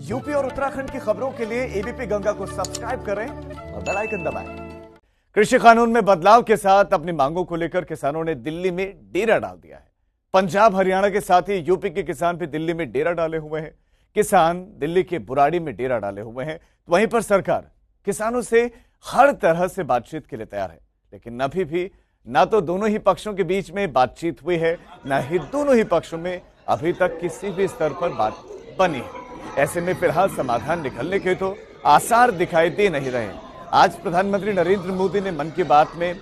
UP और उत्तराखंड की खबरों के लिए एबीपी गंगा को सब्सक्राइब करें और बेल आइकन दबाएं। कृषि कानून में बदलाव के साथ अपनी मांगों को लेकर किसानों ने दिल्ली में डेरा डाल दिया है। पंजाब हरियाणा के साथ ही यूपी के किसान भी दिल्ली में डेरा डाले हुए हैं। किसान दिल्ली के बुराड़ी में डेरा डाले हुए हैं, तो वहीं पर सरकार किसानों से हर तरह से बातचीत के लिए तैयार है, लेकिन अभी भी ना तो दोनों ही पक्षों के बीच में बातचीत हुई है, न ही दोनों ही पक्षों में अभी तक किसी भी स्तर पर बात बनी है। ऐसे में फिलहाल समाधान निकलने के तो आसार दिखाई दे नहीं रहे। आज प्रधानमंत्री नरेंद्र मोदी ने मन की बात में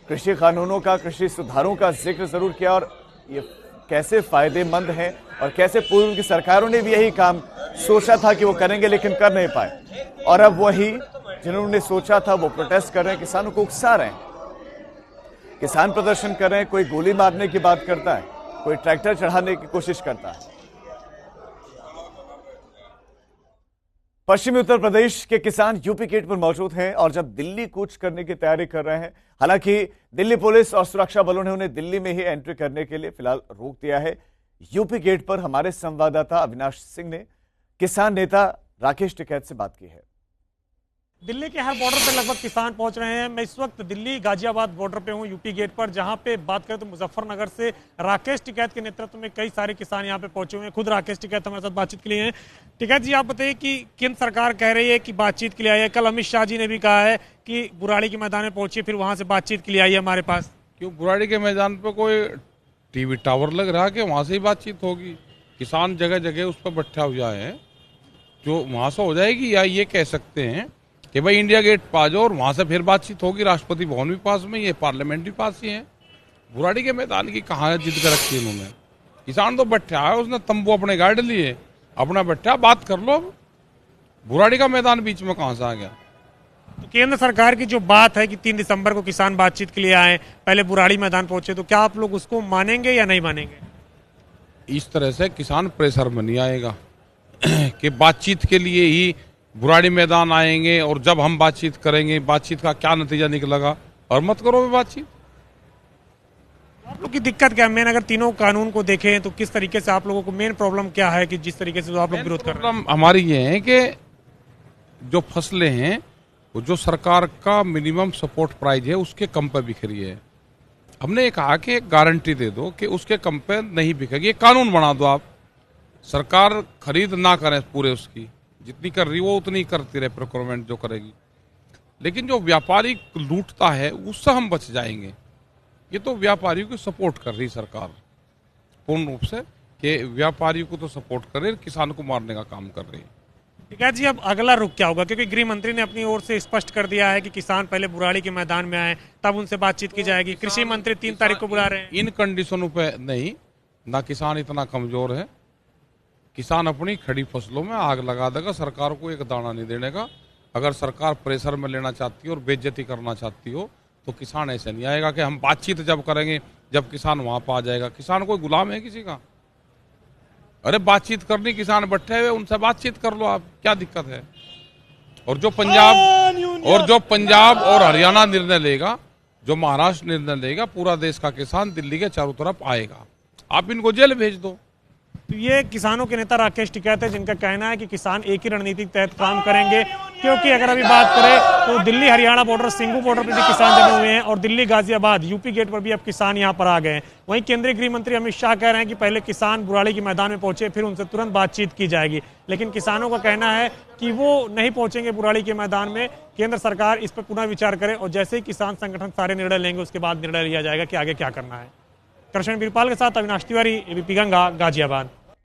कृषि कानूनों का, कृषि सुधारों का जिक्र जरूर किया और ये कैसे फायदेमंद हैं और कैसे पूर्व की सरकारों ने भी यही काम सोचा था कि वो करेंगे लेकिन कर नहीं पाए, और अब वही जिन्होंने सोचा था वो प्रोटेस्ट कर रहे हैं, किसानों को उकसा रहे हैं। किसान प्रदर्शन कर रहे हैं, कोई गोली मारने की बात करता है, कोई ट्रैक्टर चढ़ाने की कोशिश करता है। पश्चिमी उत्तर प्रदेश के किसान यूपी गेट पर मौजूद हैं और जब दिल्ली कूच करने की तैयारी कर रहे हैं। हालांकि दिल्ली पुलिस और सुरक्षा बलों ने उन्हें दिल्ली में ही एंट्री करने के लिए फिलहाल रोक दिया है। यूपी गेट पर हमारे संवाददाता अविनाश सिंह ने किसान नेता राकेश टिकैत से बात की है। दिल्ली के हर बॉर्डर पे लगभग किसान पहुंच रहे हैं। मैं इस वक्त दिल्ली गाजियाबाद बॉर्डर पे हूं, यूपी गेट पर, जहां पे बात करें तो मुजफ्फरनगर से राकेश टिकैत के नेतृत्व में कई सारे किसान यहां पे पहुंचे हुए हैं। खुद राकेश टिकैत हमारे साथ बातचीत के लिए हैं। टिकैत जी, आप बताइए कि केंद्र सरकार कह रही है कि बातचीत के लिए आई है। कल अमित शाह जी ने भी कहा है कि बुराड़ी के मैदान में पहुंचे, फिर वहां से बातचीत के लिए आई है हमारे पास। क्यों बुराड़ी के मैदान पर कोई टीवी टावर लग रहा है कि वहां से ही बातचीत होगी? किसान जगह जगह उस पर बैठा हुआ है, जो वहां से हो जाएगी, या ये कह सकते हैं कि भाई इंडिया गेट पा जाओ और वहां से फिर बातचीत होगी। राष्ट्रपति भवन भी पास में, ये पार्लियामेंट भी पास ही है। बुराड़ी के मैदान की कहाँ जिद कर रखी है उन्होंने? किसान तो बैठा है, उसने तंबू अपने गाड़ लिए, अपना बैठा, बात कर लो। बुराड़ी का मैदान बीच में कहां से आ गया? तो केंद्र सरकार की जो बात है कि 3 दिसंबर को किसान बातचीत के लिए आए, पहले बुराड़ी मैदान पहुंचे, तो क्या आप लोग उसको मानेंगे या नहीं मानेंगे? इस तरह से किसान प्रेशर में नहीं आएगा कि बातचीत के लिए ही बुराड़ी मैदान आएंगे और जब हम बातचीत करेंगे, बातचीत का क्या नतीजा निकलेगा, और मत करो बातचीत। आप लोग की दिक्कत क्या है? मेन अगर तीनों कानून को देखें तो किस तरीके से आप लोगों को मेन प्रॉब्लम क्या है कि जिस तरीके से आप लोग विरोध कर रहे हैं? हमारी ये है कि जो फसलें हैं वो जो सरकार का मिनिमम सपोर्ट प्राइस है उसके कम पर बिक रही है। हमने ये कहा कि एक गारंटी दे दो कि उसके कम पे नहीं बिकेगी, कानून बना दो। आप सरकार खरीद ना करें पूरे, उसकी जितनी कर रही वो उतनी करती रहे, प्रोक्योरमेंट जो करेगी, लेकिन जो व्यापारी लूटता है उससे हम बच जाएंगे। ये तो व्यापारियों को सपोर्ट कर रही सरकार पूर्ण रूप से, कि व्यापारियों को तो सपोर्ट कर रही है, किसान को मारने का काम कर रही है। ठीक है जी, अब अगला रुख क्या होगा? क्योंकि गृह मंत्री ने अपनी ओर से स्पष्ट कर दिया है कि किसान पहले बुराड़ी के मैदान में आए, तब उनसे बातचीत की जाएगी। कृषि मंत्री 3 तारीख को बुला रहे हैं। इन कंडीशनों पे नहीं, ना किसान इतना कमजोर है। किसान अपनी खड़ी फसलों में आग लगा देगा, सरकार को एक दाना नहीं देने का। अगर सरकार प्रेशर में लेना चाहती हो और बेइज्जती करना चाहती हो तो किसान ऐसे नहीं आएगा कि हम बातचीत जब करेंगे जब किसान वहां पर आ जाएगा। किसान कोई गुलाम है किसी का? अरे बातचीत करनी, किसान बैठे हुए, उनसे बातचीत कर लो आप, क्या दिक्कत है? और जो पंजाब और हरियाणा निर्णय लेगा, जो महाराष्ट्र निर्णय लेगा, पूरा देश का किसान दिल्ली के चारों तरफ आएगा। आप इनको जेल भेज दो। तो ये किसानों के नेता राकेश टिकैत है, जिनका कहना है कि किसान एक ही रणनीति के तहत काम करेंगे। क्योंकि अगर अभी बात करें तो दिल्ली हरियाणा बॉर्डर, सिंगू बॉर्डर पर भी किसान जमे हुए हैं और दिल्ली गाजियाबाद यूपी गेट पर भी अब किसान यहां पर आ गए हैं। वहीं केंद्रीय गृह मंत्री अमित शाह कह रहे हैं कि पहले किसान बुराड़ी के मैदान में पहुंचे, फिर उनसे तुरंत बातचीत की जाएगी। लेकिन किसानों का कहना है कि वो नहीं पहुंचेंगे बुराड़ी के मैदान में। केंद्र सरकार इस पर पुनः विचार करे और जैसे ही किसान संगठन सारे निर्णय लेंगे उसके बाद निर्णय लिया जाएगा कि आगे क्या करना है। कृष्ण वीरपाल के साथ अविनाश तिवारी, एबीपी गंगा, गाजियाबाद।